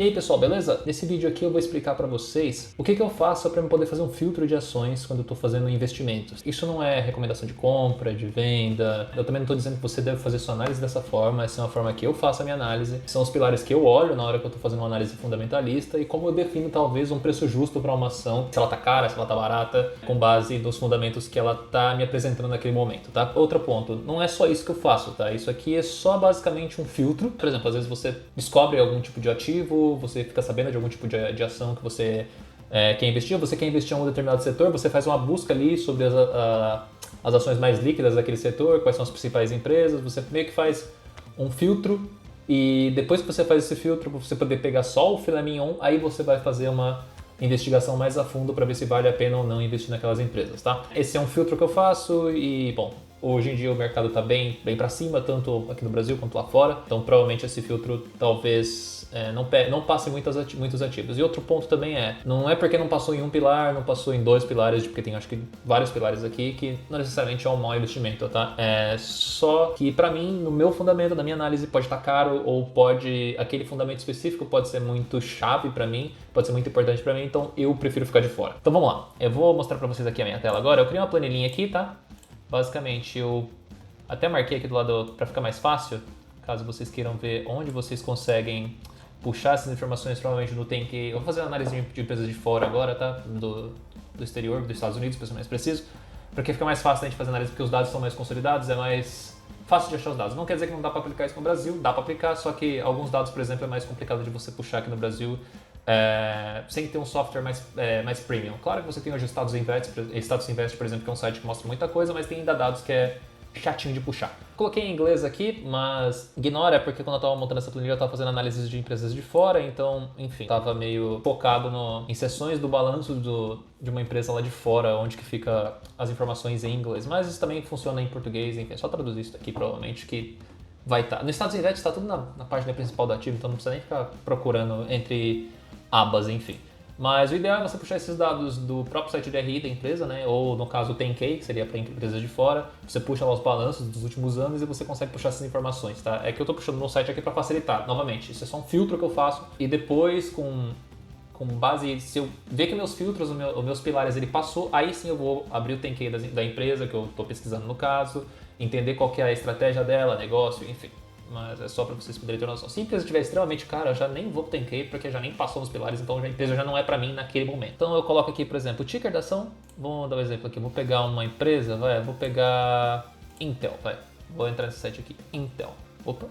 E aí pessoal, beleza? Nesse vídeo aqui eu vou explicar para vocês o que eu faço para eu poder fazer um filtro de ações quando eu estou fazendo investimentos. Isso não é recomendação de compra, de venda, eu também não estou dizendo que você deve fazer sua análise dessa forma, essa é uma forma que eu faço a minha análise, são os pilares que eu olho na hora que eu estou fazendo uma análise fundamentalista e como eu defino talvez um preço justo para uma ação, se ela está cara, se ela está barata, com base nos fundamentos que ela está me apresentando naquele momento, tá? Outro ponto, não é só isso que eu faço, tá? Isso aqui é só basicamente um filtro. Por exemplo, às vezes você descobre algum tipo de ativo, você fica sabendo de algum tipo de ação que você quer investir, você quer investir em um determinado setor, você faz uma busca ali sobre as ações mais líquidas daquele setor, quais são as principais empresas, você meio que faz um filtro e depois que você faz esse filtro, para você poder pegar só o filé mignon, aí você vai fazer uma investigação mais a fundo para ver se vale a pena ou não investir naquelas empresas, tá? Esse é um filtro que eu faço e, bom, hoje em dia o mercado está bem para cima, tanto aqui no Brasil quanto lá fora, então provavelmente esse filtro talvez não passe muitos ativos. E outro ponto também não é porque não passou em um pilar, não passou em dois pilares, porque tem acho que vários pilares aqui, que não necessariamente é um mau investimento, tá? É só que para mim, no meu fundamento, na minha análise, pode estar caro ou aquele fundamento específico pode ser muito chave para mim, pode ser muito importante para mim, então eu prefiro ficar de fora. Então vamos lá, eu vou mostrar para vocês aqui a minha tela agora. Eu criei uma planilhinha aqui, tá? Basicamente eu até marquei aqui do lado para ficar mais fácil, caso vocês queiram ver onde vocês conseguem puxar essas informações, provavelmente no Tem que... Eu vou fazer uma análise de empresas de fora agora, tá? Do exterior, dos Estados Unidos, para ser mais preciso, porque fica mais fácil a gente fazer análise, porque os dados são mais consolidados, é mais fácil de achar os dados. Não quer dizer que não dá para aplicar isso no Brasil, dá para aplicar, só que alguns dados, por exemplo, é mais complicado de você puxar aqui no Brasil sem ter um software mais premium. Claro que você tem hoje Status Invest, por exemplo, que é um site que mostra muita coisa, mas tem ainda dados que é chatinho de puxar. Coloquei em inglês aqui, mas ignora, porque quando eu estava montando essa planilha eu estava fazendo análises de empresas de fora, então, enfim, estava meio focado em seções do balanço de uma empresa lá de fora, onde que fica as informações em inglês, mas isso também funciona em português, enfim, é só traduzir isso aqui provavelmente que vai estar. No Estados Unidos está tudo na página principal do ativo, então não precisa nem ficar procurando entre abas, enfim. Mas o ideal é você puxar esses dados do próprio site de RI da empresa, né? Ou no caso o 10K, que seria para empresas de fora. Você puxa lá os balanços dos últimos anos e você consegue puxar essas informações, tá? É que eu estou puxando no site aqui para facilitar. Novamente, isso é só um filtro que eu faço e depois com base, se eu ver que meus filtros, os meus pilares, ele passou, aí sim eu vou abrir o 10K da empresa que eu estou pesquisando no caso, entender qual que é a estratégia dela, negócio, enfim. Mas é só para vocês poderem ter noção. Se a empresa estiver extremamente cara, eu já nem vou pro 10K, porque já nem passou nos pilares, então a empresa já não é para mim naquele momento. Então eu coloco aqui, por exemplo, o ticker da ação. Vou dar um exemplo aqui. Vou pegar uma empresa, vou pegar Intel, Vou entrar nesse site aqui, Intel. Opa.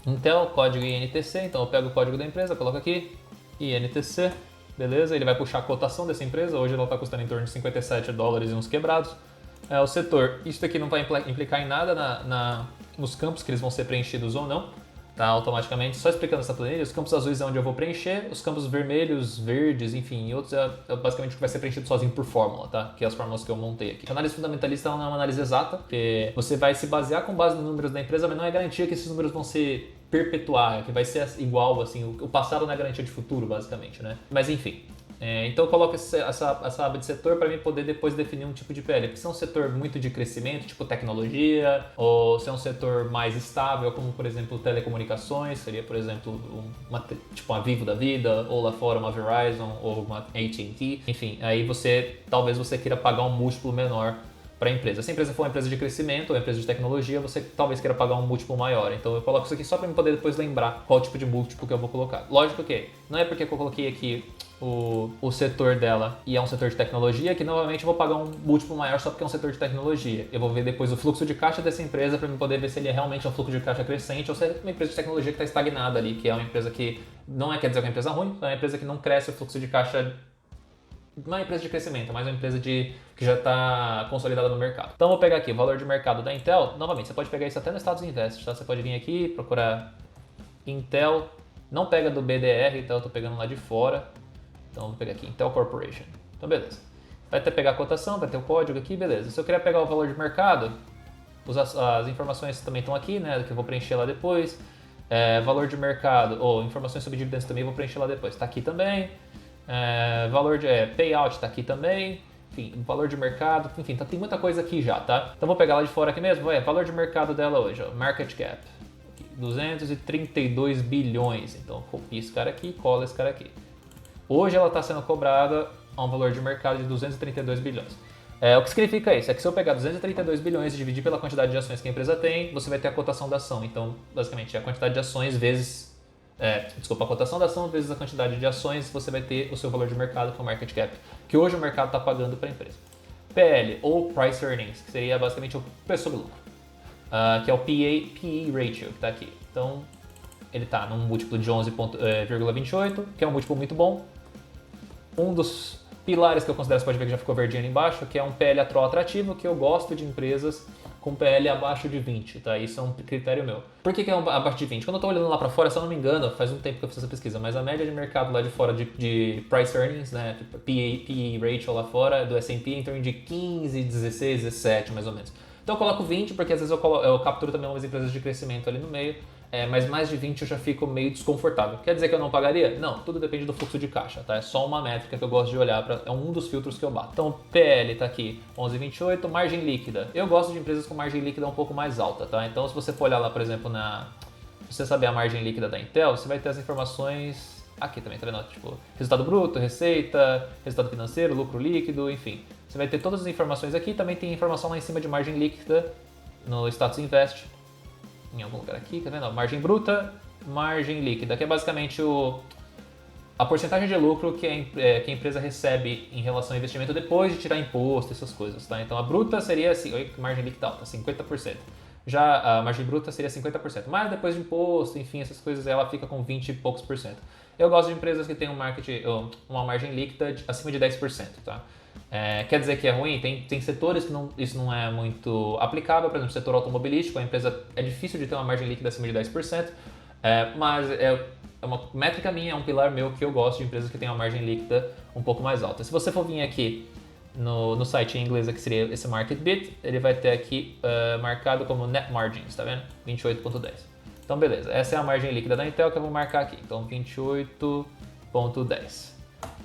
Intel, código INTC, então eu pego o código da empresa, coloco aqui, INTC, beleza? Ele vai puxar a cotação dessa empresa, hoje ela está custando em torno de $57 e uns quebrados. O setor, isso daqui não vai implicar em nada nos campos que eles vão ser preenchidos ou não, tá? Automaticamente, só explicando essa planilha, os campos azuis é onde eu vou preencher, os campos vermelhos, verdes, enfim, e outros é basicamente o que vai ser preenchido sozinho por fórmula, tá? Que é as fórmulas que eu montei aqui. A análise fundamentalista não é uma análise exata, porque você vai se basear com base nos números da empresa, mas não é garantia que esses números vão se perpetuar, que vai ser igual, assim, o passado não é garantia de futuro, basicamente, né? Mas enfim. Então eu coloco essa aba de setor para mim poder depois definir um tipo de PL. Porque se é um setor muito de crescimento, tipo tecnologia, ou se é um setor mais estável, como por exemplo telecomunicações, seria por exemplo uma Vivo da vida, ou lá fora uma Verizon, ou uma AT&T. Enfim, aí talvez você queira pagar um múltiplo menor para a empresa. Se a empresa for uma empresa de crescimento ou uma empresa de tecnologia, você talvez queira pagar um múltiplo maior. Então eu coloco isso aqui só para eu poder depois lembrar qual tipo de múltiplo que eu vou colocar. Lógico que não é porque eu coloquei aqui o setor dela e é um setor de tecnologia que novamente eu vou pagar um múltiplo maior só porque é um setor de tecnologia. Eu vou ver depois o fluxo de caixa dessa empresa para poder ver se ele é realmente um fluxo de caixa crescente ou se é uma empresa de tecnologia que está estagnada ali, que é uma empresa que não quer dizer que é uma empresa ruim, é uma empresa que não cresce o fluxo de caixa. Não é uma empresa de crescimento, mas uma empresa que já está consolidada no mercado. Então vou pegar aqui o valor de mercado da Intel. Novamente, você pode pegar isso até no Status Invest, tá? Você pode vir aqui, procurar Intel. Não pega do BDR, então eu estou pegando lá de fora. Então vou pegar aqui, Intel Corporation. Então beleza. Vai até pegar a cotação, vai ter o código aqui, beleza. Se eu querer pegar o valor de mercado, as informações também estão aqui, né? Que eu vou preencher lá depois. Valor de mercado, ou informações sobre dividendos também vou preencher lá depois. Está aqui também. Valor de payout está aqui também. Enfim, valor de mercado, enfim, tem muita coisa aqui já, tá? Então vou pegar lá de fora aqui mesmo, valor de mercado dela hoje, ó, market cap. Aqui, 232 bilhões. Então, copia esse cara aqui e cola esse cara aqui. Hoje ela está sendo cobrada a um valor de mercado de 232 bilhões. O que significa isso? É que se eu pegar 232 bilhões e dividir pela quantidade de ações que a empresa tem, você vai ter a cotação da ação. Então, basicamente, a quantidade de ações vezes... a cotação da ação vezes a quantidade de ações, você vai ter o seu valor de mercado, que é o market cap, que hoje o mercado está pagando para a empresa. PL, ou Price Earnings, que seria basicamente o preço sobre lucro, que é o PE ratio, que está aqui. Então, ele está num múltiplo de 11,28, que é um múltiplo muito bom. Um dos pilares que eu considero, você pode ver que já ficou verdinho ali embaixo, que é um PL atrativo, que eu gosto de empresas com PL abaixo de 20, tá? Isso é um critério meu. Por que é abaixo de 20? Quando eu tô olhando lá para fora, se eu não me engano, faz um tempo que eu fiz essa pesquisa, mas a média de mercado lá de fora de price earnings, né, tipo PE ratio lá fora, do S&P, em torno de 15, 16, 17, mais ou menos. Então eu coloco 20, porque às vezes eu capturo também umas empresas de crescimento ali no meio, mas mais de 20 eu já fico meio desconfortável. Quer dizer que eu não pagaria? Não, tudo depende do fluxo de caixa, tá? É só uma métrica que eu gosto de olhar, é um dos filtros que eu bato. Então, PL tá aqui, 11,28, margem líquida. Eu gosto de empresas com margem líquida um pouco mais alta, tá? Então, se você for olhar lá, por exemplo, pra você saber a margem líquida da Intel, você vai ter as informações aqui também, tá vendo? Tipo, resultado bruto, receita, resultado financeiro, lucro líquido, enfim. Você vai ter todas as informações aqui, também tem informação lá em cima de margem líquida no Status Invest, em algum lugar aqui, tá vendo? Margem bruta, margem líquida, que é basicamente a porcentagem de lucro que a empresa recebe em relação ao investimento depois de tirar imposto, essas coisas, tá? Então a bruta seria assim, margem líquida alta, 50%. Já a margem bruta seria 50%, mas depois de imposto, enfim, essas coisas, ela fica com 20 e poucos por cento. Eu gosto de empresas que têm uma margem líquida acima de 10%, tá? Quer dizer que é ruim? Tem setores que isso não é muito aplicável, por exemplo, o setor automobilístico, a empresa é difícil de ter uma margem líquida acima de 10%, mas é uma métrica minha, é um pilar meu que eu gosto de empresas que têm uma margem líquida um pouco mais alta. Se você for vir aqui no site em inglês, que seria esse Market Bit, ele vai ter aqui marcado como Net Margins, tá vendo? 28,10. Então beleza, essa é a margem líquida da Intel que eu vou marcar aqui, então 28,10.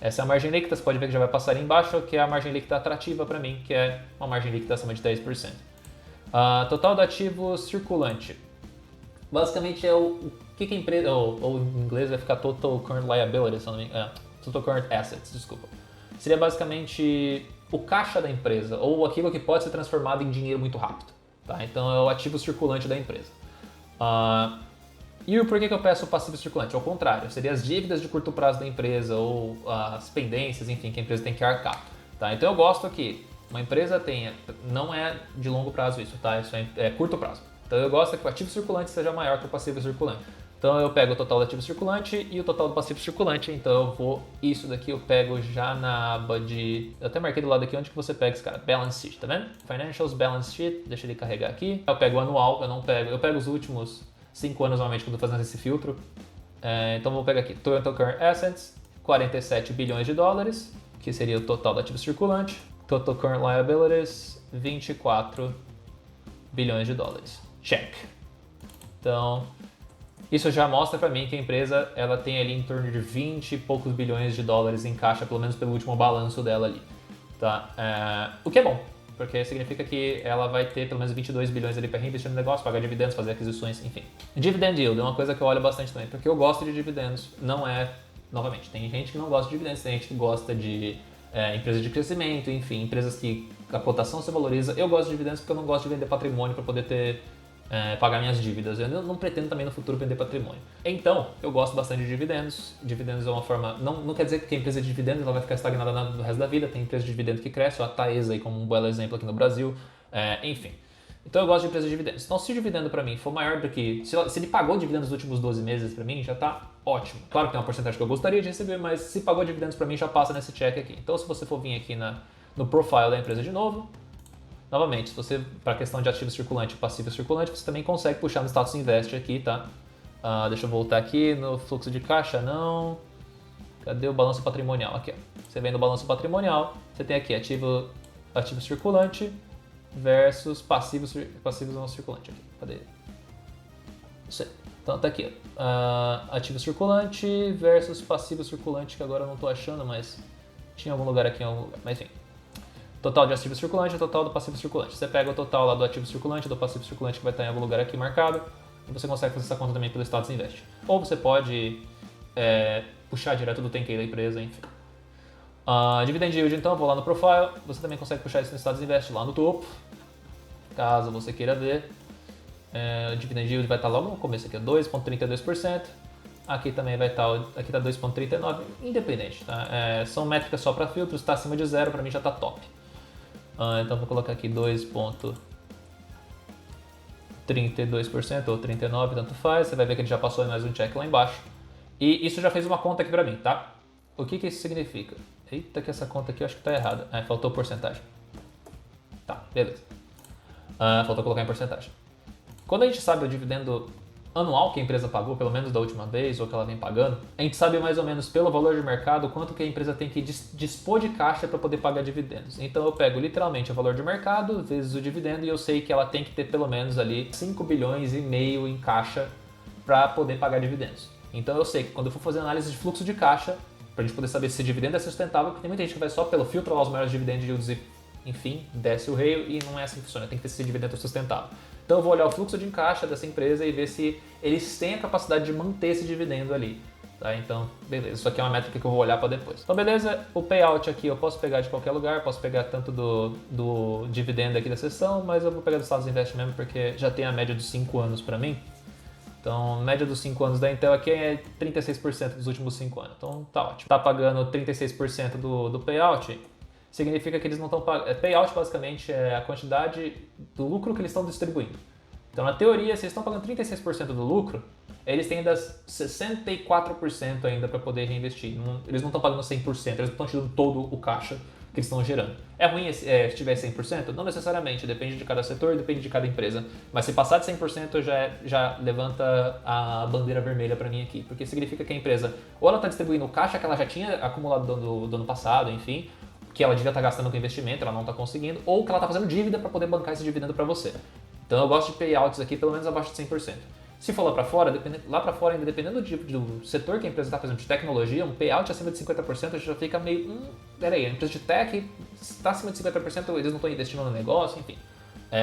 Essa é a margem líquida, você pode ver que já vai passar ali embaixo, que é a margem líquida atrativa para mim, que é uma margem líquida acima de 10%. Total de ativos circulante. Basicamente é o que a empresa, ou em inglês vai ficar Total Current Liabilities, Total Current Assets, desculpa. Seria basicamente o caixa da empresa, ou aquilo que pode ser transformado em dinheiro muito rápido. Tá? Então é o ativo circulante da empresa. E por que eu peço o passivo circulante? Ao contrário, seria as dívidas de curto prazo da empresa ou as pendências, enfim, que a empresa tem que arcar. Tá? Então eu gosto que uma empresa tenha, não é de longo prazo isso, tá? Isso é curto prazo. Então eu gosto que o ativo circulante seja maior que o passivo circulante. Então eu pego o total do ativo circulante e o total do passivo circulante. Então isso daqui eu pego já na aba de... Eu até marquei do lado aqui onde que você pega esse cara, Balance Sheet, tá vendo? Financials, Balance Sheet, deixa ele carregar aqui. Eu pego o anual, eu pego os últimos 5 anos normalmente quando eu tô fazendo esse filtro. Então vou pegar aqui, Total Current Assets, 47 bilhões de dólares, que seria o total do ativo circulante. Total Current Liabilities, 24 bilhões de dólares. Check. Então, isso já mostra para mim que a empresa ela tem ali em torno de 20 e poucos bilhões de dólares em caixa, pelo menos pelo último balanço dela ali. Tá? O que é bom, porque significa que ela vai ter pelo menos 22 bilhões ali para reinvestir no negócio, pagar dividendos, fazer aquisições, enfim. Dividend yield é uma coisa que eu olho bastante também, porque eu gosto de dividendos, novamente, tem gente que não gosta de dividendos, tem gente que gosta de empresas de crescimento, enfim, empresas que a cotação se valoriza. Eu gosto de dividendos porque eu não gosto de vender patrimônio para poder pagar minhas dívidas. Eu não pretendo também no futuro vender patrimônio. Então, eu gosto bastante de dividendos. Dividendos é uma forma... Não quer dizer que a empresa de dividendos ela vai ficar estagnada no resto da vida. Tem empresa de dividendos que cresce, a Taesa aí como um belo exemplo aqui no Brasil. Enfim. Então eu gosto de empresas de dividendos. Então se o dividendo para mim for maior do que... Se ele pagou dividendos nos últimos 12 meses para mim, já está ótimo. Claro que tem uma porcentagem que eu gostaria de receber, mas se pagou dividendos para mim, já passa nesse check aqui. Então se você for vir aqui no profile da empresa de novo, novamente, se você, para a questão de ativo circulante e passivo circulante, você também consegue puxar no Status Invest aqui, tá? Deixa eu voltar aqui no fluxo de caixa, não. Cadê o balanço patrimonial? Aqui, ó. Você vem no balanço patrimonial, você tem aqui ativo circulante versus passivos não circulante aqui. Cadê? Isso aí. Então tá aqui, ó. Ativo circulante versus passivo circulante, que agora eu não tô achando, mas tinha algum lugar aqui, mas enfim. Total de ativo circulante e total do passivo circulante. Você pega o total lá do ativo circulante e do passivo circulante que vai estar em algum lugar aqui marcado. e você consegue fazer essa conta também pelo Status Invest. Ou você pode puxar direto do Tenkei da empresa, enfim. Dividend Yield, então, vou lá no Profile, você também consegue puxar isso no Status Invest lá no topo, caso você queira ver. O Dividend Yield vai estar logo no começo aqui, 2,32%. Aqui também vai estar, aqui está 2,39%, independente, tá? São métricas só para filtros, está acima de zero, para mim já está top. Então vou colocar aqui 2,32% ou 39%, tanto faz. Você vai ver que ele já passou mais um check lá embaixo. E isso já fez uma conta aqui para mim, tá? O que isso significa? Eita, que essa conta aqui eu acho que está errada. Faltou porcentagem. Tá, beleza. Faltou colocar em porcentagem. Quando a gente sabe o dividendo anual que a empresa pagou, pelo menos da última vez, ou que ela vem pagando, a gente sabe mais ou menos pelo valor de mercado quanto que a empresa tem que dispor de caixa para poder pagar dividendos. Então eu pego literalmente o valor de mercado vezes o dividendo e eu sei que ela tem que ter pelo menos ali 5 bilhões e meio em caixa para poder pagar dividendos. Então eu sei que quando eu for fazer análise de fluxo de caixa, para a gente poder saber se esse dividendo é sustentável, porque tem muita gente que vai só pelo filtro lá os maiores dividendos yields e, enfim, desce o rei e não é assim que funciona, tem que ter esse dividendo sustentável. Então eu vou olhar o fluxo de caixa dessa empresa e ver se eles têm a capacidade de manter esse dividendo ali. Tá? Então, beleza, isso aqui é uma métrica que eu vou olhar para depois. Então, beleza, o payout aqui eu posso pegar de qualquer lugar, posso pegar tanto do dividendo aqui da sessão, mas eu vou pegar do Status Invest mesmo porque já tem a média dos 5 anos para mim. Então, a média dos 5 anos da Intel aqui é 36% dos últimos 5 anos. Então, tá ótimo. Tá pagando 36% do payout, significa que eles não estão pagando. Payout basicamente é a quantidade do lucro que eles estão distribuindo. Então, na teoria, se eles estão pagando 36% do lucro, eles têm ainda 64% ainda para poder reinvestir. Eles não estão pagando 100%, eles não estão tirando todo o caixa que eles estão gerando. É ruim se tiver 100%? Não necessariamente, depende de cada setor, depende de cada empresa. Mas se passar de 100% já levanta a bandeira vermelha para mim aqui, porque significa que a empresa ou ela está distribuindo o caixa que ela já tinha acumulado do ano passado, enfim, que ela devia estar gastando com investimento, ela não está conseguindo, ou que ela está fazendo dívida para poder bancar esse dividendo para você. Então eu gosto de payouts aqui pelo menos abaixo de 100%. Se for lá para fora, ainda dependendo do setor que a empresa está fazendo de tecnologia, um payout acima de 50% já fica meio, peraí, a empresa de tech está acima de 50%, eles não estão investindo no negócio, enfim.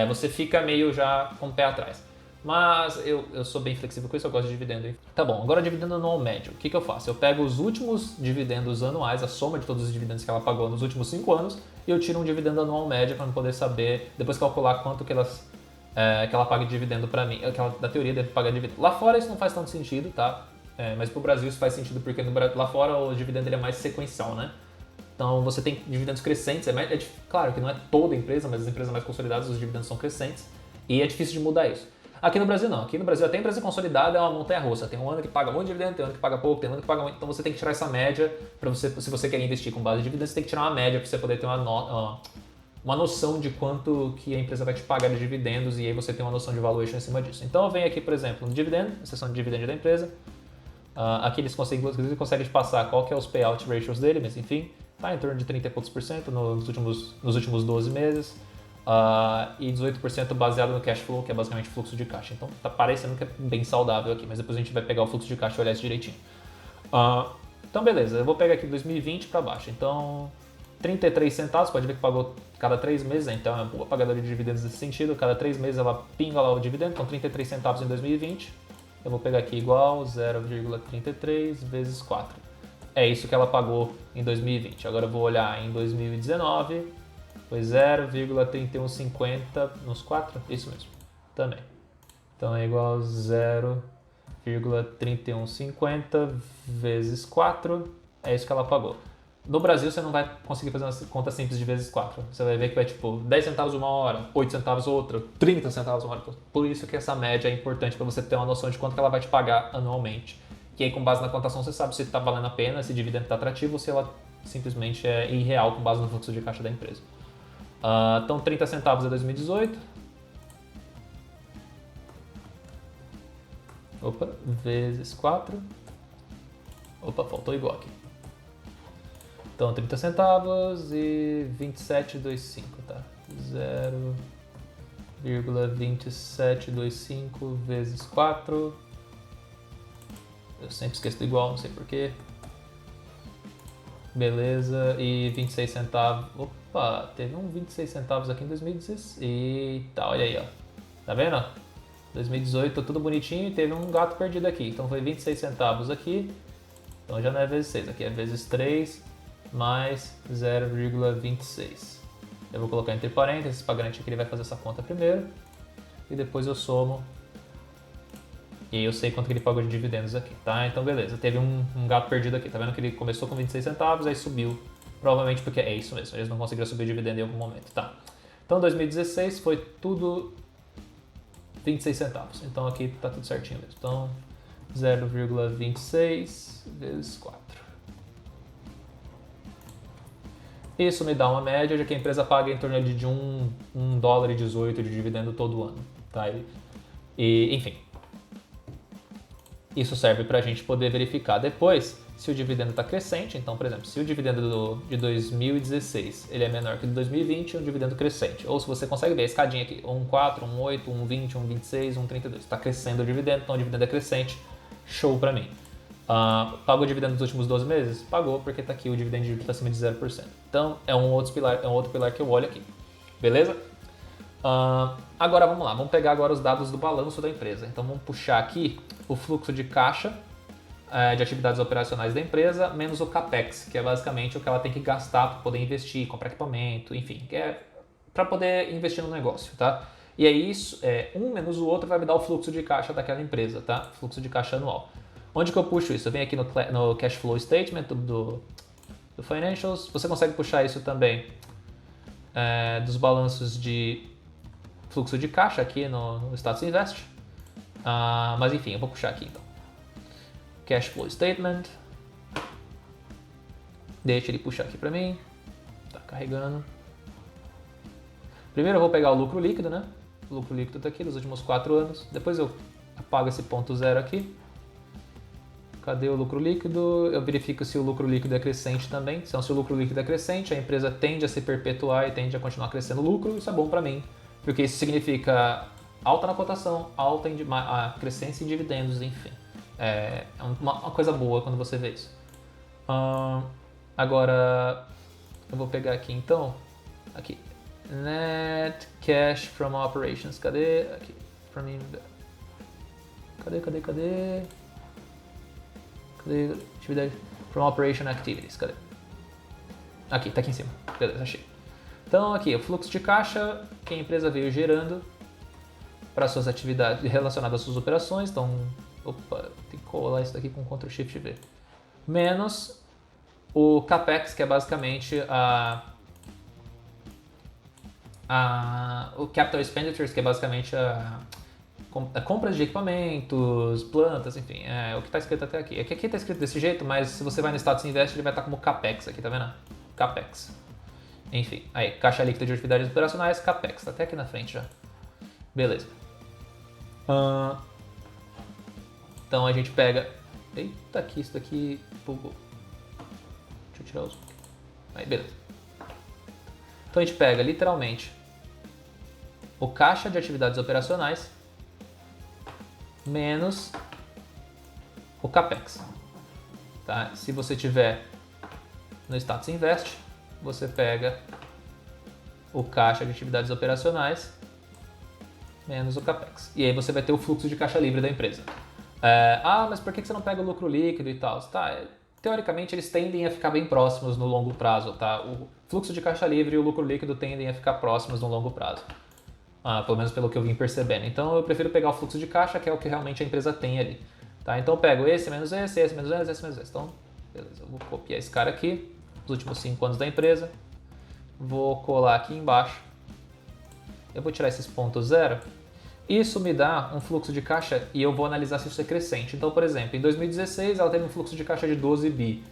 Você fica meio já com o pé atrás. Mas eu sou bem flexível com isso, eu gosto de dividendo. Tá bom, agora dividendo anual médio. O que eu faço? Eu pego os últimos dividendos anuais, a soma de todos os dividendos que ela pagou nos últimos 5 anos, e eu tiro um dividendo anual médio para poder saber, depois calcular quanto que ela paga de dividendo para mim, que ela, da teoria deve pagar dividendo. Lá fora isso não faz tanto sentido, tá? Mas pro Brasil isso faz sentido porque lá fora o dividendo ele é mais sequencial, né? Então você tem dividendos crescentes, claro que não é toda empresa, mas as empresas mais consolidadas os dividendos são crescentes e é difícil de mudar isso. Aqui no Brasil não, aqui no Brasil até a empresa consolidada é uma montanha-russa, tem um ano que paga muito dividendo, tem um ano que paga pouco, tem um ano que paga muito, então você tem que tirar essa média para você, se você quer investir com base de dividendos, você tem que tirar uma média para você poder ter uma noção de quanto que a empresa vai te pagar de dividendos e aí você tem uma noção de valuation em cima disso. Então eu venho aqui, por exemplo, no dividendo, na seção de dividendo da empresa, aqui eles conseguem te passar qual que é os payout ratios dele, mas enfim, está em torno de 30 e poucos por cento nos últimos 12 meses e 18% baseado no cash flow, que é basicamente fluxo de caixa. Então tá parecendo que é bem saudável aqui, mas depois a gente vai pegar o fluxo de caixa e olhar isso direitinho. Então beleza, eu vou pegar aqui 2020 para baixo. Então 33 centavos, pode ver que pagou cada 3 meses, então é uma boa pagadora de dividendos nesse sentido. Cada 3 meses ela pinga lá o dividendo, então 33 centavos em 2020. Eu vou pegar aqui igual 0,33 vezes 4. É isso que ela pagou em 2020. Agora eu vou olhar em 2019, foi 0,3150 nos 4, isso mesmo, também. Então é igual 0,3150 vezes 4, é isso que ela pagou. No Brasil você não vai conseguir fazer uma conta simples de vezes 4. Você vai ver que vai tipo 10 centavos uma hora, 8 centavos outra, 30 centavos uma hora. Por isso que essa média é importante para você ter uma noção de quanto que ela vai te pagar anualmente. Que aí com base na cotação você sabe se está valendo a pena, se o dividendo está atrativo ou se ela simplesmente é irreal com base no fluxo de caixa da empresa. Então 30 centavos é 2018. Vezes 4. Faltou igual aqui. Então 30 centavos e 27,25, tá? 0,2725 vezes 4. Eu sempre esqueço do igual, não sei porquê. Beleza, e 26 centavos. Teve um 26 centavos aqui em 2016. Eita, olha aí, ó. Tá vendo? 2018 tudo bonitinho e teve um gato perdido aqui. Então foi 26 centavos aqui. Então já não é vezes 6, aqui é vezes 3 mais 0,26. Eu vou colocar entre parênteses para garantir que ele vai fazer essa conta primeiro. E depois eu somo. E aí eu sei quanto que ele pagou de dividendos aqui, tá? Então beleza, teve um gato perdido aqui. Tá vendo que ele começou com 26 centavos, aí subiu. Provavelmente porque é isso mesmo, eles não conseguiram subir o dividendo em algum momento, tá? Então 2016 foi tudo 26 centavos. Então aqui tá tudo certinho mesmo. Então 0,26 vezes 4. Isso me dá uma média de que a empresa paga em torno de $1,18 dólar de dividendo todo ano, tá? Enfim, isso serve para a gente poder verificar depois se o dividendo está crescente. Então, por exemplo, se o dividendo de 2016 ele é menor que o de 2020, é um dividendo crescente. Ou se você consegue ver a escadinha aqui, 1,4, 1,8, 1,20, 1,26, 1,32. Está crescendo o dividendo, então o dividendo é crescente. Show para mim. Pagou o dividendo nos últimos 12 meses? Pagou, porque está aqui o dividendo está acima de 0%. Então, é um outro pilar que eu olho aqui. Beleza? Agora vamos lá, vamos pegar agora os dados do balanço da empresa. Então vamos puxar aqui o fluxo de caixa de atividades operacionais da empresa, menos o CAPEX, que é basicamente o que ela tem que gastar para poder investir, comprar equipamento, enfim, que é para poder investir no negócio, tá? E aí isso, um menos o outro vai me dar o fluxo de caixa daquela empresa, tá? Fluxo de caixa anual. Onde que eu puxo isso? Eu venho aqui no Cash Flow Statement do Financials. Você consegue puxar isso também dos balanços de fluxo de caixa aqui no Status Invest. Mas enfim, eu vou puxar aqui então. Cash Flow Statement. Deixa ele puxar aqui para mim. Tá carregando. Primeiro eu vou pegar o lucro líquido, né? O lucro líquido tá aqui dos últimos 4 anos. Depois eu apago esse ponto zero aqui. Cadê o lucro líquido? Eu verifico se o lucro líquido é crescente também. Então, se o lucro líquido é crescente, a empresa tende a se perpetuar e tende a continuar crescendo o lucro. Isso é bom para mim, porque isso significa alta na cotação, alta crescência em dividendos, enfim. É uma coisa boa quando você vê isso. Agora, eu vou pegar aqui então, aqui, Net Cash from Operations. Cadê? Aqui, cadê? Atividade from Operation Activities, cadê? Aqui, tá aqui em cima. Beleza, achei. Então aqui, o fluxo de caixa que a empresa veio gerando para suas atividades relacionadas às suas operações. Então, tem que colar isso daqui com Ctrl Shift V. Menos o CAPEX, que é basicamente o Capital Expenditures, que é basicamente compras de equipamentos, plantas, enfim, é o que está escrito até aqui. Aqui está escrito desse jeito, mas se você vai no Status Invest, ele vai estar como CAPEX aqui, tá vendo? CAPEX. Enfim, aí, caixa líquida de atividades operacionais, CAPEX, tá até aqui na frente já. Beleza. Então a gente pega... Eita, aqui, isso daqui bugou. Deixa eu tirar os... Aí, beleza. Então a gente pega, literalmente, o caixa de atividades operacionais menos o CAPEX. Tá? Se você tiver no Status Invest, você pega o caixa de atividades operacionais menos o CAPEX. E aí você vai ter o fluxo de caixa livre da empresa. Mas por que você não pega o lucro líquido e tal? Tá, teoricamente eles tendem a ficar bem próximos no longo prazo. Tá? O fluxo de caixa livre e o lucro líquido tendem a ficar próximos no longo prazo. Pelo menos pelo que eu vim percebendo. Então eu prefiro pegar o fluxo de caixa, que é o que realmente a empresa tem ali. Tá? Então eu pego esse menos esse menos esse menos esse. Então, beleza, eu vou copiar esse cara aqui, os últimos 5 anos da empresa. Vou colar aqui embaixo. Eu vou tirar esses pontos zero. Isso me dá um fluxo de caixa e eu vou analisar se isso é crescente. Então, por exemplo, em 2016 ela teve um fluxo de caixa de 12 bi.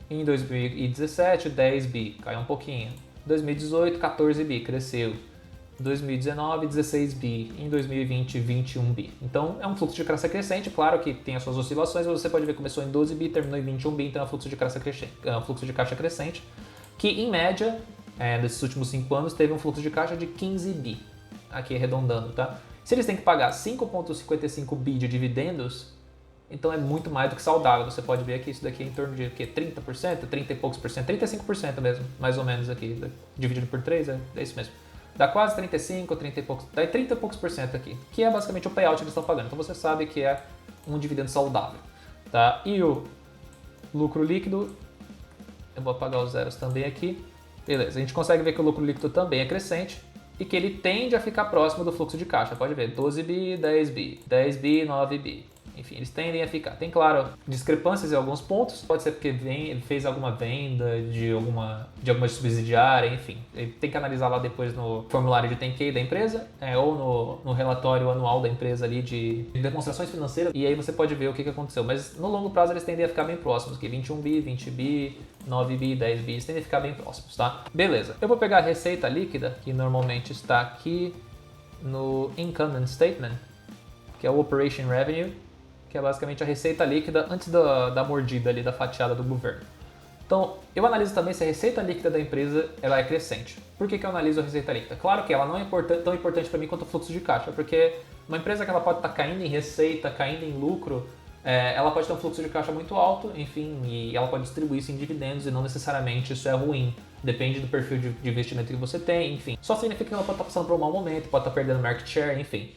Em 2017, 10 bi, caiu um pouquinho. Em 2018, 14 bi, cresceu. 2019, 16 bi, em 2020, 21 bi. Então é um fluxo de caixa crescente, claro que tem as suas oscilações, mas você pode ver que começou em 12 bi, terminou em 21 bi, então é um fluxo de caixa crescente, que em média, desses últimos 5 anos, teve um fluxo de caixa de 15 bi, aqui arredondando, tá? Se eles têm que pagar 5,55 bi de dividendos, então é muito mais do que saudável. Você pode ver que isso daqui é em torno de 30%, 30 e poucos por cento, 35% mesmo, mais ou menos aqui, dividido por 3, é isso mesmo. dá quase 35, 30 e poucos, dá 30 e poucos por cento aqui, que é basicamente o payout que eles estão pagando. Então você sabe que é um dividendo saudável, tá? E o lucro líquido, eu vou apagar os zeros também aqui. Beleza, a gente consegue ver que o lucro líquido também é crescente e que ele tende a ficar próximo do fluxo de caixa. Pode ver, 12 bi, 10 bi, 10 bi, 9 bi. Enfim, eles tendem a ficar. Tem, claro, discrepâncias em alguns pontos. Pode ser porque ele fez alguma venda de alguma subsidiária, enfim. Ele tem que analisar lá depois no formulário de 10K da empresa, ou no relatório anual da empresa ali de demonstrações financeiras. E aí você pode ver o que aconteceu. Mas no longo prazo eles tendem a ficar bem próximos. Que 21 bi, 20 bi, 9 bi, 10 bi, eles tendem a ficar bem próximos, tá? Beleza. Eu vou pegar a receita líquida, que normalmente está aqui no Income Statement, que é o Operation Revenue, que é basicamente a receita líquida antes da mordida ali, da fatiada do governo. Então, eu analiso também se a receita líquida da empresa ela é crescente. Por que eu analiso a receita líquida? Claro que ela não é tão importante para mim quanto o fluxo de caixa, porque uma empresa que ela pode estar caindo em receita, caindo em lucro, ela pode ter um fluxo de caixa muito alto, enfim, e ela pode distribuir isso em dividendos e não necessariamente isso é ruim. Depende do perfil de investimento que você tem, enfim. Só significa que ela pode estar passando por um mau momento, pode estar perdendo market share, enfim.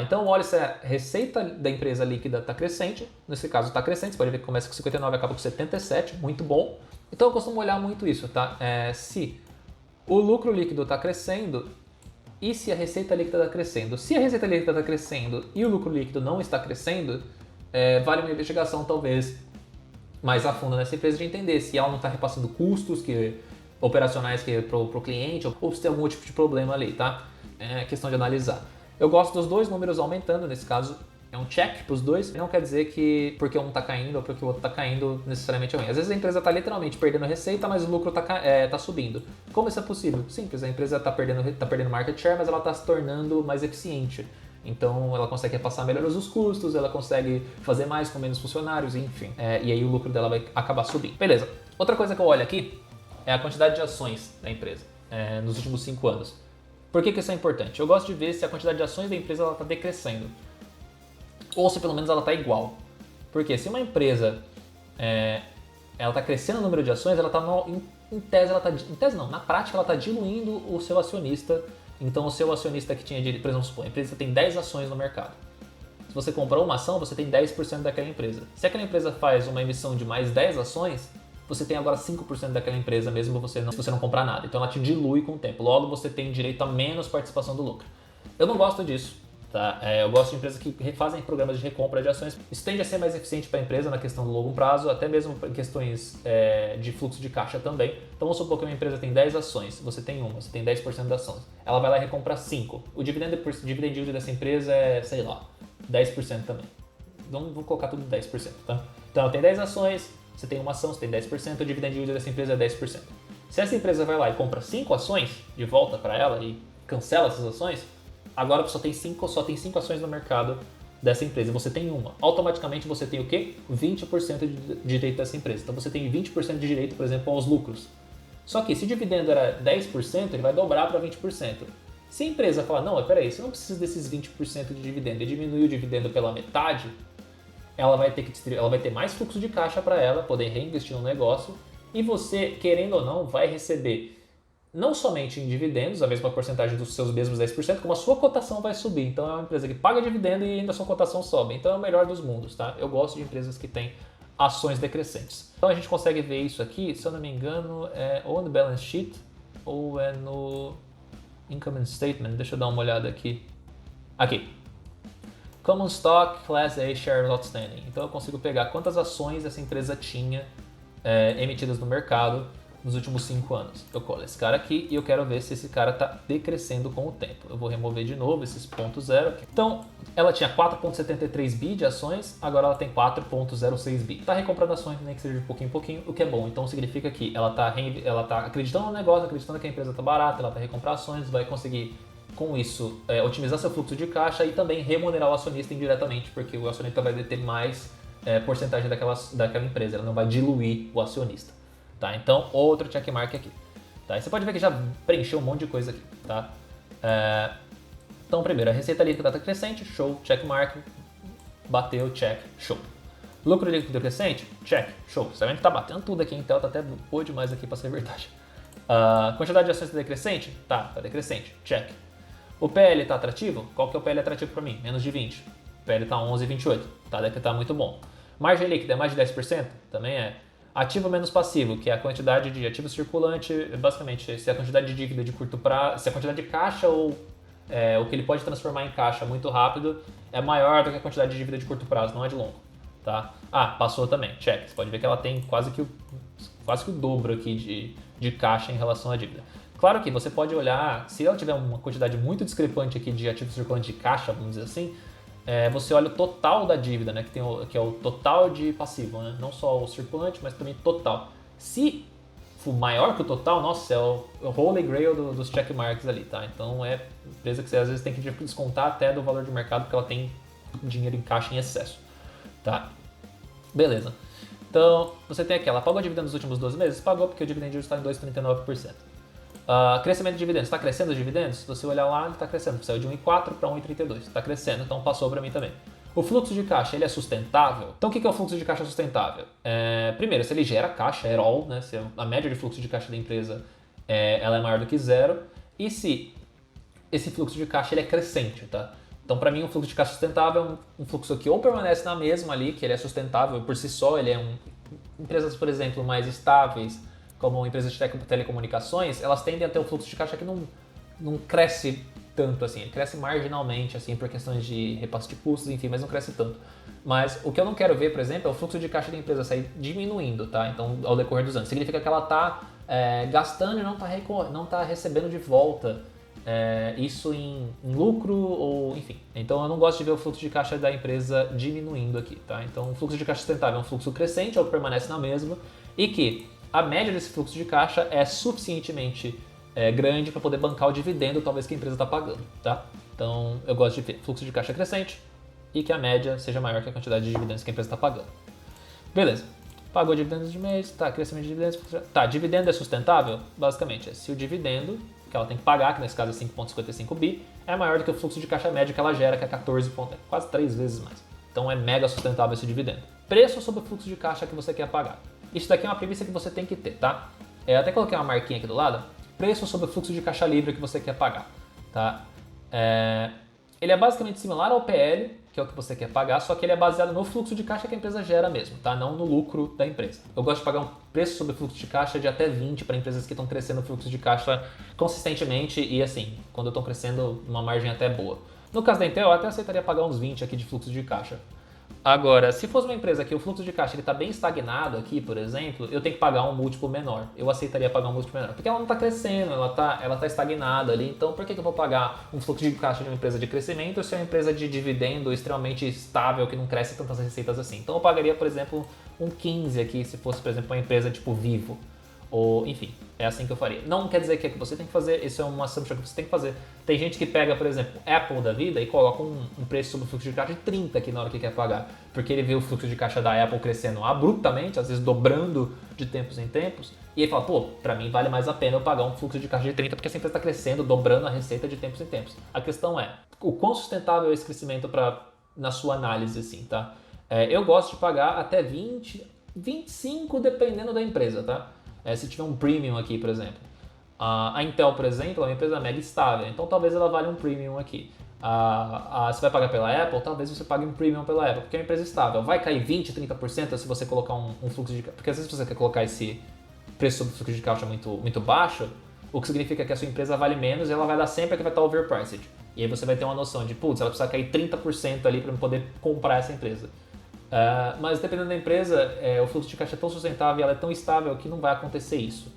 Então olha se a receita da empresa líquida está crescente, nesse caso está crescente, você pode ver que começa com 59 e acaba com 77, muito bom. Então eu costumo olhar muito isso, tá? Se o lucro líquido está crescendo e se a receita líquida está crescendo. Se a receita líquida está crescendo e o lucro líquido não está crescendo, vale uma investigação talvez mais a fundo nessa empresa de entender se ela não está repassando custos operacionais para o cliente ou se tem algum tipo de problema ali, tá? É questão de analisar. Eu gosto dos dois números aumentando, nesse caso é um check para os dois. Não quer dizer que porque um está caindo ou porque o outro está caindo necessariamente é ruim. Às vezes a empresa está literalmente perdendo receita, mas o lucro está subindo. Como isso é possível? Simples, a empresa está perdendo market share, mas ela está se tornando mais eficiente. Então ela consegue repassar melhor os custos, ela consegue fazer mais com menos funcionários, enfim. E aí o lucro dela vai acabar subindo. Beleza. Outra coisa que eu olho aqui é a quantidade de ações da empresa nos últimos 5 anos. Por que isso é importante? Eu gosto de ver se a quantidade de ações da empresa está decrescendo. Ou se pelo menos ela está igual. Porque se uma empresa ela está crescendo o número de ações, ela está em tese não, na prática ela está diluindo o seu acionista. Então o seu acionista que tinha direito, por exemplo, supor, a empresa tem 10 ações no mercado. Se você comprou uma ação, você tem 10% daquela empresa. Se aquela empresa faz uma emissão de mais 10 ações, você tem agora 5% daquela empresa mesmo se você não comprar nada. Então ela te dilui com o tempo. Logo você tem direito a menos participação do lucro. Eu não gosto disso. Tá? Eu gosto de empresas que fazem programas de recompra de ações. Isso tende a ser mais eficiente para a empresa na questão do longo prazo, até mesmo em questões de fluxo de caixa também. Então vamos supor que uma empresa tem 10 ações, você tem uma, você tem 10% das ações. Ela vai lá e recompra 5. O dividend yield dessa empresa é, sei lá, 10% também. Vamos colocar tudo 10%, tá? Então ela tem 10 ações, você tem uma ação, você tem 10%, o dividend yield dessa empresa é 10%. Se essa empresa vai lá e compra 5 ações de volta para ela e cancela essas ações, agora só tem 5 ações no mercado dessa empresa, você tem uma. Automaticamente você tem o quê? 20% de direito dessa empresa. Então você tem 20% de direito, por exemplo, aos lucros. Só que se o dividendo era 10%, ele vai dobrar para 20%. Se a empresa falar, não, peraí, você não precisa desses 20% de dividendo e diminuir o dividendo pela metade, ela vai ter mais fluxo de caixa para ela poder reinvestir no negócio e você, querendo ou não, vai receber não somente em dividendos, a mesma porcentagem dos seus mesmos 10%, como a sua cotação vai subir. Então é uma empresa que paga dividendo e ainda a sua cotação sobe. Então é o melhor dos mundos, tá? Eu gosto de empresas que têm ações decrescentes. Então a gente consegue ver isso aqui, se eu não me engano, é ou no balance sheet ou é no income statement. Deixa eu dar uma olhada aqui. Aqui. Common Stock Class A Shares Outstanding. Então eu consigo pegar quantas ações essa empresa tinha emitidas no mercado nos últimos 5 anos. Eu colo esse cara aqui e eu quero ver se esse cara está decrescendo com o tempo. Eu vou remover de novo esses pontos zero. Então, ela tinha 4,73 bi de ações, agora ela tem 4,06 bi. Está recomprando ações, nem que seja de pouquinho em pouquinho, o que é bom. Então significa que ela tá acreditando no negócio, acreditando que a empresa está barata, ela está recomprando ações, vai conseguir com isso otimizar seu fluxo de caixa e também remunerar o acionista indiretamente, porque o acionista vai ter mais porcentagem daquela empresa, ela não vai diluir o acionista. Tá, então, outro checkmark aqui. Tá, e você pode ver que já preencheu um monte de coisa aqui. Tá? Então, primeiro, a receita líquida está crescente, show, checkmark, bateu, check, show. Lucro líquido crescente, check, show. Você vê que está batendo tudo aqui, então tá até boa demais aqui para ser verdade. A quantidade de ações está decrescente? Tá decrescente, check. O PL está atrativo? Qual que é o PL atrativo para mim? Menos de 20. O PL está 11,28, tá muito bom. Margem líquida é mais de 10%? Também é. Ativo menos passivo, que é a quantidade de ativo circulante, basicamente, se a quantidade de dívida de curto prazo, se a quantidade de caixa ou o que ele pode transformar em caixa muito rápido é maior do que a quantidade de dívida de curto prazo, não é de longo. Tá? Passou também, check. Você pode ver que ela tem quase que o dobro aqui de caixa em relação à dívida. Claro que você pode olhar, se ela tiver uma quantidade muito discrepante aqui de ativo circulante de caixa, vamos dizer assim, você olha o total da dívida, né, que é o total de passivo, né, não só o circulante, mas também total. Se for maior que o total, nossa, é o holy grail dos checkmarks ali, tá? Então é empresa que você às vezes tem que descontar até do valor de mercado porque ela tem dinheiro em caixa em excesso, tá? Beleza. Então, você tem aqui, ela pagou dividendo nos últimos 12 meses? Pagou, porque o dividend yield está em 2,39%. Crescimento de dividendos. Está crescendo os dividendos? Se você olhar lá, ele está crescendo. Saiu de 1,4 para 1,32. Está crescendo, então passou para mim também. O fluxo de caixa, ele é sustentável? Então, o que é o fluxo de caixa sustentável? Primeiro, se ele gera caixa, at all, né? Se a média de fluxo de caixa da empresa ela é maior do que zero. E se esse fluxo de caixa ele é crescente, tá? Então, para mim, um fluxo de caixa sustentável é um fluxo que ou permanece na mesma ali, que ele é sustentável por si só, ele é empresas, por exemplo, mais estáveis, como empresas de telecomunicações, elas tendem a ter um fluxo de caixa que não cresce tanto assim, ele cresce marginalmente assim por questões de repasse de custos, enfim, mas não cresce tanto. Mas o que eu não quero ver, por exemplo, é o fluxo de caixa da empresa sair diminuindo, tá? Então, ao decorrer dos anos. Significa que ela está gastando e não tá recebendo de volta isso em lucro ou enfim. Então, eu não gosto de ver o fluxo de caixa da empresa diminuindo aqui, tá? Então, o fluxo de caixa sustentável é um fluxo crescente ou permanece na mesma e que a média desse fluxo de caixa é suficientemente grande para poder bancar o dividendo, talvez, que a empresa está pagando, tá? Então, eu gosto de ver fluxo de caixa crescente e que a média seja maior que a quantidade de dividendos que a empresa está pagando. Beleza. Pagou dividendos de mês, tá, crescimento de dividendos. Tá, dividendo é sustentável? Basicamente, se o dividendo que ela tem que pagar, que nesse caso é 5,55 bi, é maior do que o fluxo de caixa médio que ela gera, que é 14, quase 3 vezes mais. Então, é mega sustentável esse dividendo. Preço sobre o fluxo de caixa que você quer pagar. Isso daqui é uma premissa que você tem que ter, tá? Eu até coloquei uma marquinha aqui do lado. Preço sobre o fluxo de caixa livre que você quer pagar, tá? Ele é basicamente similar ao PL, que é o que você quer pagar, só que ele é baseado no fluxo de caixa que a empresa gera mesmo, tá? Não no lucro da empresa. Eu gosto de pagar um preço sobre o fluxo de caixa de até 20 para empresas que estão crescendo o fluxo de caixa consistentemente e assim, quando estão crescendo uma margem até boa. No caso da Intel, eu até aceitaria pagar uns 20 aqui de fluxo de caixa. Agora, se fosse uma empresa que o fluxo de caixa está bem estagnado aqui, por exemplo, eu tenho que pagar um múltiplo menor. Eu aceitaria pagar um múltiplo menor, porque ela não está crescendo, ela tá estagnada ali. Então, por que eu vou pagar um fluxo de caixa de uma empresa de crescimento se é uma empresa de dividendo extremamente estável, que não cresce tantas receitas assim? Então, eu pagaria, por exemplo, um 15 aqui, se fosse, por exemplo, uma empresa tipo Vivo. Ou, enfim, é assim que eu faria. Não quer dizer que é que você tem que fazer, isso é uma assumption que você tem que fazer. Tem gente que pega, por exemplo, Apple da vida e coloca um preço sobre o fluxo de caixa de 30 aqui na hora que quer pagar. Porque ele vê o fluxo de caixa da Apple crescendo abruptamente, às vezes dobrando de tempos em tempos. E ele fala, pô, pra mim vale mais a pena eu pagar um fluxo de caixa de 30 porque essa empresa está crescendo, dobrando a receita de tempos em tempos. A questão é, o quão sustentável é esse crescimento na sua análise, assim, tá? Eu gosto de pagar até 20, 25 dependendo da empresa, tá? Se tiver um premium aqui, por exemplo. A Intel, por exemplo, é uma empresa mega estável, então talvez ela valha um premium aqui. Você vai pagar pela Apple, talvez você pague um premium pela Apple, porque é uma empresa estável. Vai cair 20, 30% se você colocar um fluxo de caixa, porque às vezes você quer colocar esse preço sobre o fluxo de caixa muito, muito baixo, o que significa que a sua empresa vale menos e ela vai dar sempre que vai estar overpriced. E aí você vai ter uma noção de, putz, ela precisa cair 30% ali para poder comprar essa empresa. Mas dependendo da empresa, o fluxo de caixa é tão sustentável e ela é tão estável que não vai acontecer isso.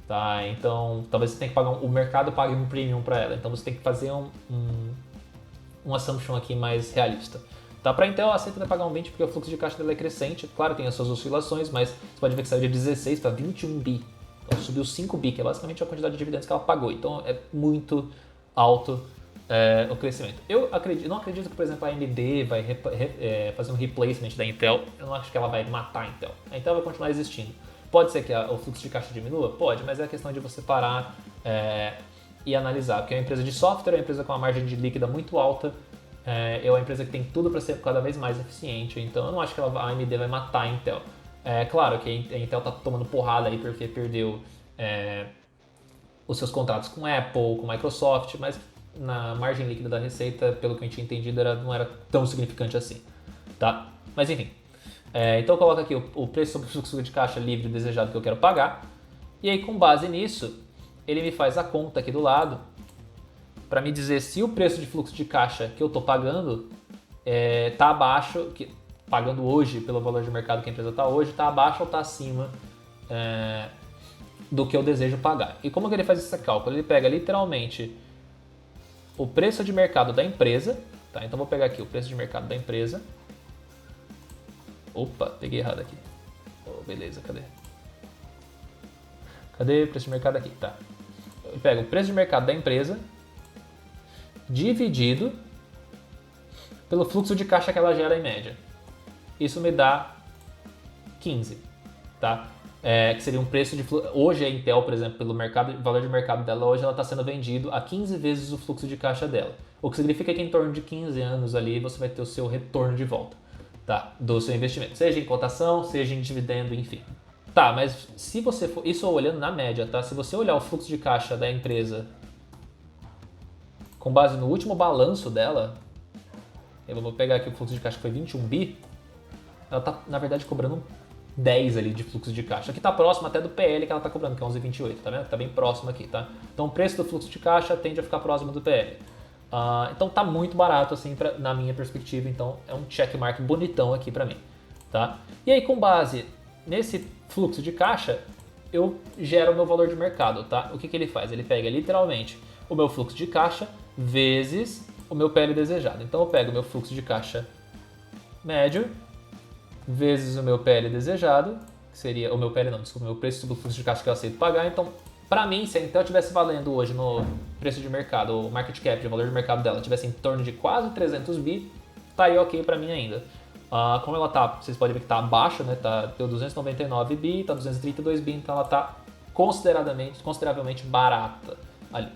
Tá? Então, talvez você tenha que pagar o mercado pague um premium para ela. Então, você tem que fazer um assumption aqui mais realista. Tá? Para Intel, aceita pagar um 20 porque o fluxo de caixa dela é crescente. Claro, tem as suas oscilações, mas você pode ver que saiu de 16 para 21 bi. Ela subiu 5 bi, que é basicamente a quantidade de dividendos que ela pagou. Então, é muito alto o crescimento. Eu não acredito que, por exemplo, a AMD vai fazer um replacement da Intel. Eu não acho que ela vai matar a Intel. A Intel vai continuar existindo. Pode ser que o fluxo de caixa diminua? Pode, mas é a questão de você parar e analisar. Porque é uma empresa de software, é uma empresa com uma margem de líquida muito alta, é uma empresa que tem tudo para ser cada vez mais eficiente. Então eu não acho que a AMD vai matar a Intel. Claro que a Intel está tomando porrada aí porque perdeu os seus contratos com Apple, com Microsoft, mas na margem líquida da receita, pelo que eu tinha entendido, não era tão significante assim, tá? Mas enfim, então eu coloco aqui o preço sobre o fluxo de caixa livre desejado que eu quero pagar, e aí com base nisso, ele me faz a conta aqui do lado para me dizer se o preço de fluxo de caixa que eu estou pagando está abaixo, pagando hoje pelo valor de mercado que a empresa está hoje, está abaixo ou está acima do que eu desejo pagar. E como que ele faz esse cálculo? Ele pega literalmente o preço de mercado da empresa, tá? Então vou pegar aqui o preço de mercado da empresa. Opa, peguei errado aqui. Oh, beleza, cadê? Cadê o preço de mercado aqui? Tá. Ele pega o preço de mercado da empresa dividido pelo fluxo de caixa que ela gera em média. Isso me dá 15, tá? Que seria um preço de fluxo. Hoje a Intel, por exemplo, pelo valor de mercado dela, hoje ela está sendo vendido a 15 vezes o fluxo de caixa dela. O que significa que em torno de 15 anos ali você vai ter o seu retorno de volta, tá? Do seu investimento, seja em cotação, seja em dividendo, enfim. Tá, mas se você for, isso olhando na média, tá? Se você olhar o fluxo de caixa da empresa com base no último balanço dela, eu vou pegar aqui o fluxo de caixa que foi 21 bi, ela tá, na verdade, cobrando 10 ali de fluxo de caixa, que tá próximo até do PL que ela tá cobrando, que é 11,28, tá vendo? Tá bem próximo aqui, tá? Então o preço do fluxo de caixa tende a ficar próximo do PL. Então tá muito barato, assim, na minha perspectiva, então é um checkmark bonitão aqui pra mim, tá? E aí, com base nesse fluxo de caixa, eu gero o meu valor de mercado, tá? O que ele faz? Ele pega literalmente o meu fluxo de caixa vezes o meu PL desejado. Então eu pego o meu fluxo de caixa médio vezes o meu PL desejado, que seria o meu PL não, desculpa, o meu preço sobre o fluxo de caixa que eu aceito pagar. Então, para mim, se a Intel estivesse valendo hoje no preço de mercado, o market cap, o valor de mercado dela, tivesse em torno de quase 300 bi, tá aí ok para mim ainda. Como ela tá, vocês podem ver que tá abaixo, né? Deu 299 bi, tá 232 bi, então ela tá consideravelmente barata.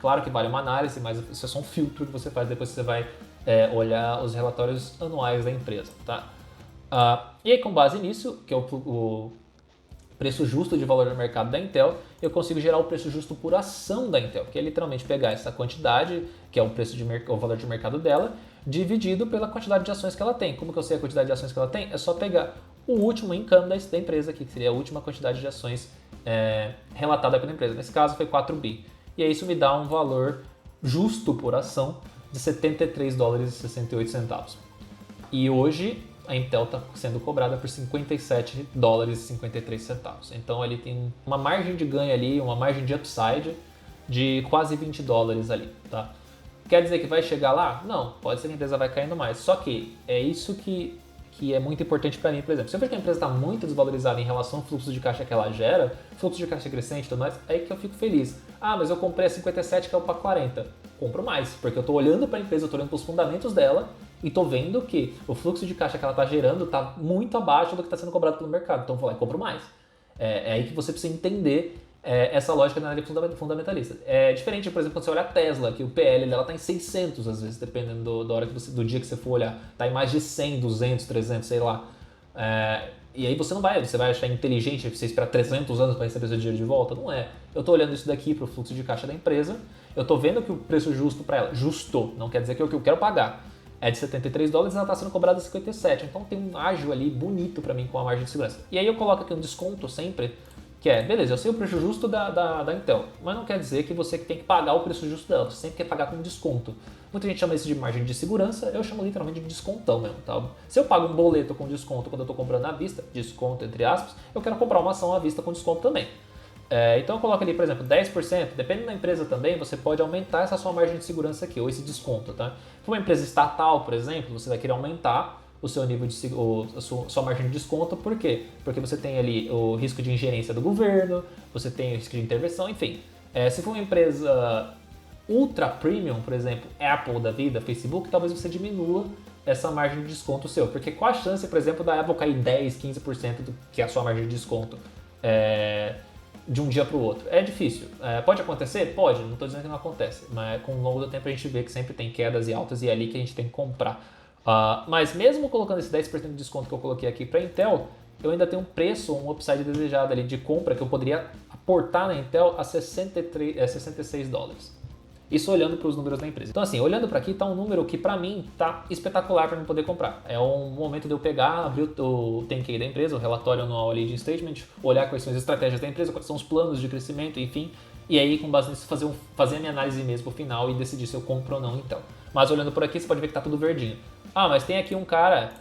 Claro que vale uma análise, mas isso é só um filtro que você faz depois que você vai olhar os relatórios anuais da empresa, tá? E aí, com base nisso, que é o preço justo de valor de mercado da Intel, eu consigo gerar o preço justo por ação da Intel, que é literalmente pegar essa quantidade, que é o preço o valor de mercado dela, dividido pela quantidade de ações que ela tem. Como que eu sei a quantidade de ações que ela tem? É só pegar o último income da empresa aqui, que seria a última quantidade de ações relatada pela empresa. Nesse caso foi 4 bi. E aí isso me dá um valor justo por ação de 73 dólares e 68 centavos. E hoje a Intel está sendo cobrada por 57 dólares e 53 centavos. Então ele tem uma margem de ganho ali, uma margem de upside de quase 20 dólares ali, tá? Quer dizer que vai chegar lá? Não, pode ser que a empresa vai caindo mais. Só que é isso que é muito importante para mim, por exemplo. Se eu vejo que a empresa está muito desvalorizada em relação ao fluxo de caixa que ela gera, fluxo de caixa crescente e tudo mais, é aí que eu fico feliz. Mas eu comprei a 57 que é o para 40. Compro mais, porque eu estou olhando para a empresa, eu estou olhando para os fundamentos dela e estou vendo que o fluxo de caixa que ela está gerando está muito abaixo do que está sendo cobrado pelo mercado. Então eu vou lá e compro mais. É aí que você precisa entender essa lógica da análise fundamentalista. É diferente, por exemplo, quando você olha a Tesla, que o PL dela está em 600 às vezes, dependendo do dia que você for olhar. Está em mais de 100, 200, 300, sei lá. E aí você vai achar inteligente você esperar 300 anos para receber seu dinheiro de volta? Não é. Eu estou olhando isso daqui para o fluxo de caixa da empresa, eu estou vendo que o preço justo para ela, justo, não quer dizer que é o que eu quero pagar, é de 73 dólares e ela está sendo cobrada 57. Então tem um ágio ali bonito para mim com a margem de segurança. E aí eu coloco aqui um desconto sempre, que beleza, eu sei o preço justo da Intel, mas não quer dizer que você tem que pagar o preço justo dela, você sempre quer pagar com desconto. Muita gente chama isso de margem de segurança, eu chamo literalmente de descontão mesmo, tá? Se eu pago um boleto com desconto quando eu estou comprando à vista, desconto entre aspas, eu quero comprar uma ação à vista com desconto também. Então eu coloco ali, por exemplo, 10%, dependendo da empresa também, você pode aumentar essa sua margem de segurança aqui, ou esse desconto, tá? Se for uma empresa estatal, por exemplo, você vai querer aumentar o seu nível de sua margem de desconto, por quê? Porque você tem ali o risco de ingerência do governo, você tem o risco de intervenção, enfim. Se for uma empresa ultra premium, por exemplo, Apple da vida, Facebook, talvez você diminua essa margem de desconto seu, porque qual a chance, por exemplo, da Apple cair 10, 15% do que é a sua margem de desconto de um dia para o outro? É difícil. Pode acontecer? Pode, não estou dizendo que não acontece, mas com o longo do tempo a gente vê que sempre tem quedas e altas e é ali que a gente tem que comprar. Mas mesmo colocando esse 10% de desconto que eu coloquei aqui para Intel, eu ainda tenho um preço, um upside desejado ali de compra que eu poderia portar na Intel a 66 dólares. Isso olhando para os números da empresa. Então assim, olhando para aqui, está um número que para mim está espetacular para eu poder comprar. É um momento de eu pegar, abrir o 10K da empresa, o relatório anual ali de statement, olhar quais são as estratégias da empresa, quais são os planos de crescimento, enfim. E aí, com base nisso, fazer a minha análise mesmo no final e decidir se eu compro ou não Intel. Mas olhando por aqui, você pode ver que está tudo verdinho. Ah, mas tem aqui um cara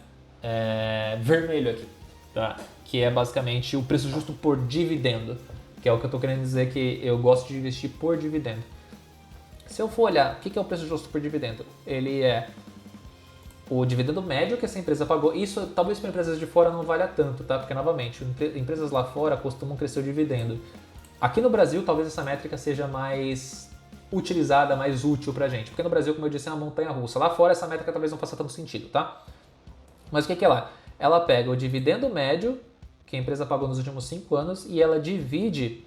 vermelho aqui, tá? Que é basicamente o preço justo por dividendo, que é o que eu estou querendo dizer que eu gosto de investir por dividendo. Se eu for olhar o que é o preço justo por dividendo, ele é o dividendo médio que essa empresa pagou. Isso talvez para empresas de fora não valha tanto, tá? Porque, novamente, empresas lá fora costumam crescer o dividendo. Aqui no Brasil, talvez essa métrica seja mais utilizada, mais útil pra gente. Porque no Brasil, como eu disse, é uma montanha russa. Lá fora, essa métrica talvez não faça tanto sentido, tá? Mas o que é lá? Ela pega o dividendo médio que a empresa pagou nos últimos 5 anos e ela divide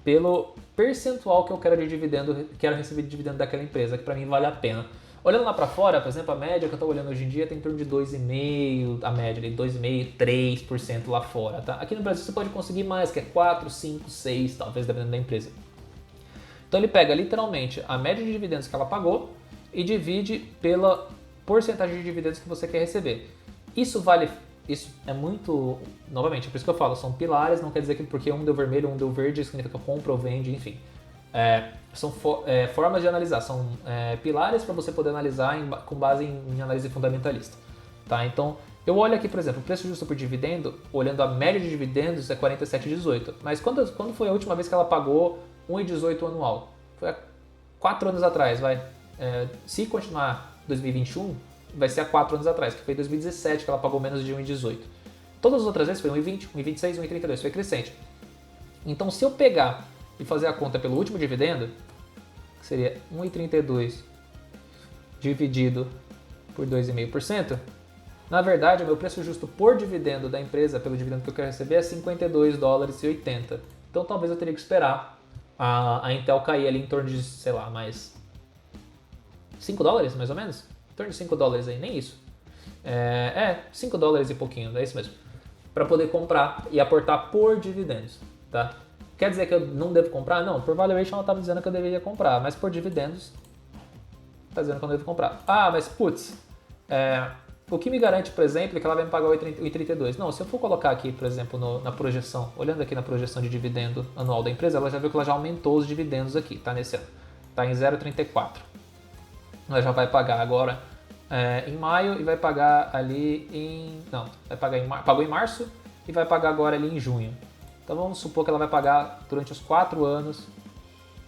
pelo percentual que eu quero de dividendo, quero receber de dividendo daquela empresa, que para mim vale a pena. Olhando lá para fora, por exemplo, a média que eu estou olhando hoje em dia tem em torno de 2,5%, a média de 2,5%, 3% lá fora, tá? Aqui no Brasil você pode conseguir mais, que é 4, 5, 6, talvez, dependendo da empresa. Então ele pega literalmente a média de dividendos que ela pagou e divide pela porcentagem de dividendos que você quer receber. Isso é muito, novamente, é por isso que eu falo, são pilares, não quer dizer que porque um deu vermelho, um deu verde, significa compra ou vende, enfim. São formas de analisar, são pilares para você poder analisar com base em análise fundamentalista. Tá? Então, eu olho aqui, por exemplo, o preço justo por dividendo, olhando a média de dividendos é 47,18. Mas quando foi a última vez que ela pagou 1,18 anual? Foi há 4 anos atrás, vai. Se continuar 2021, vai ser há 4 anos atrás, que foi em 2017 que ela pagou menos de 1,18. Todas as outras vezes foi 1,20, 1,26, 1,32, foi crescente. Então, se eu pegar e fazer a conta pelo último dividendo, que seria 1,32 dividido por 2,5%, na verdade, o meu preço justo por dividendo da empresa, pelo dividendo que eu quero receber, é 52 dólares e 80. Então, talvez eu teria que esperar a Intel cair ali em torno de, sei lá, mais 5 dólares, mais ou menos? Em torno de 5 dólares aí, nem isso. 5 dólares e pouquinho, é isso mesmo. Para poder comprar e aportar por dividendos, tá? Quer dizer que eu não devo comprar? Não, por valuation ela estava dizendo que eu deveria comprar, mas por dividendos está dizendo que eu não devo comprar. Ah, mas putz, o que me garante, por exemplo, é que ela vai me pagar 8,32? Não, se eu for colocar aqui, por exemplo, na projeção, olhando aqui na projeção de dividendo anual da empresa, ela já viu que ela já aumentou os dividendos aqui, tá? Nesse ano. Tá em 0,34. Ela já vai pagar agora em maio e vai pagar ali em... Não, vai pagar pagou em março e vai pagar agora ali em junho. Então vamos supor que ela vai pagar durante os 4 anos,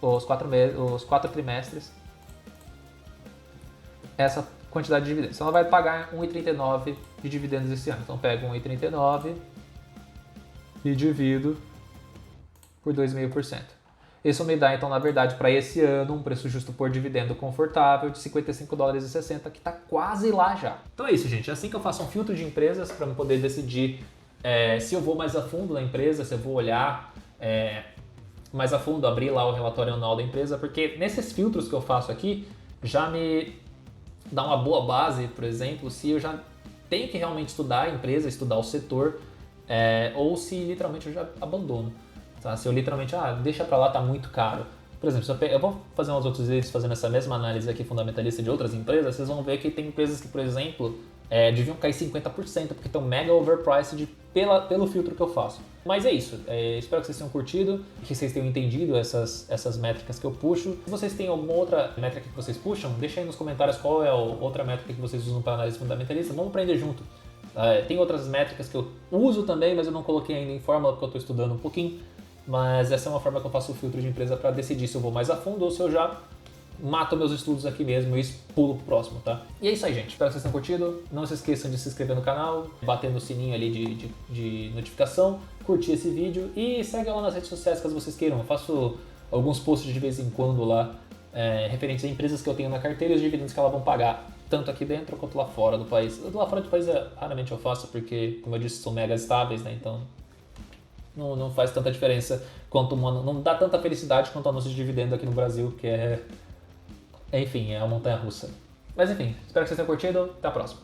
os 4 trimestres, essa quantidade de dividendos. Então ela vai pagar 1,39 de dividendos esse ano. Então pego 1,39 e divido por 2,5%. Isso me dá, então, na verdade, para esse ano, um preço justo por dividendo confortável de 55 dólares e 60, que está quase lá já. Então é isso, gente. É assim que eu faço um filtro de empresas para poder decidir se eu vou mais a fundo na empresa, se eu vou olhar mais a fundo, abrir lá o relatório anual da empresa, porque nesses filtros que eu faço aqui, já me dá uma boa base, por exemplo, se eu já tenho que realmente estudar a empresa, estudar o setor, ou se literalmente eu já abandono. Tá? Se eu literalmente, deixa pra lá, tá muito caro. Por exemplo, se eu vou fazer uns outros vídeos fazendo essa mesma análise aqui fundamentalista de outras empresas, vocês vão ver que tem empresas que, por exemplo, deviam cair 50%, porque estão mega overpriced pelo filtro que eu faço. Mas é isso, espero que vocês tenham curtido, que vocês tenham entendido essas métricas que eu puxo. Se vocês têm alguma outra métrica que vocês puxam, deixa aí nos comentários qual é a outra métrica que vocês usam para análise fundamentalista, vamos aprender junto. Tem outras métricas que eu uso também, mas eu não coloquei ainda em fórmula porque eu estou estudando um pouquinho. Mas essa é uma forma que eu faço o filtro de empresa para decidir se eu vou mais a fundo ou se eu já mato meus estudos aqui mesmo e pulo pro próximo, tá? E é isso aí, gente. Espero que vocês tenham curtido. Não se esqueçam de se inscrever no canal, bater no sininho ali de notificação, curtir esse vídeo e segue lá nas redes sociais caso vocês queiram. Eu faço alguns posts de vez em quando lá, referentes a empresas que eu tenho na carteira e os dividendos que elas vão pagar, tanto aqui dentro quanto lá fora do país. Lá fora do país raramente eu faço porque, como eu disse, são mega estáveis, né? Então não faz tanta diferença quanto não dá tanta felicidade quanto o anúncio de dividendo aqui no Brasil, que enfim, é uma montanha russa. Mas enfim, espero que vocês tenham curtido. Até a próxima.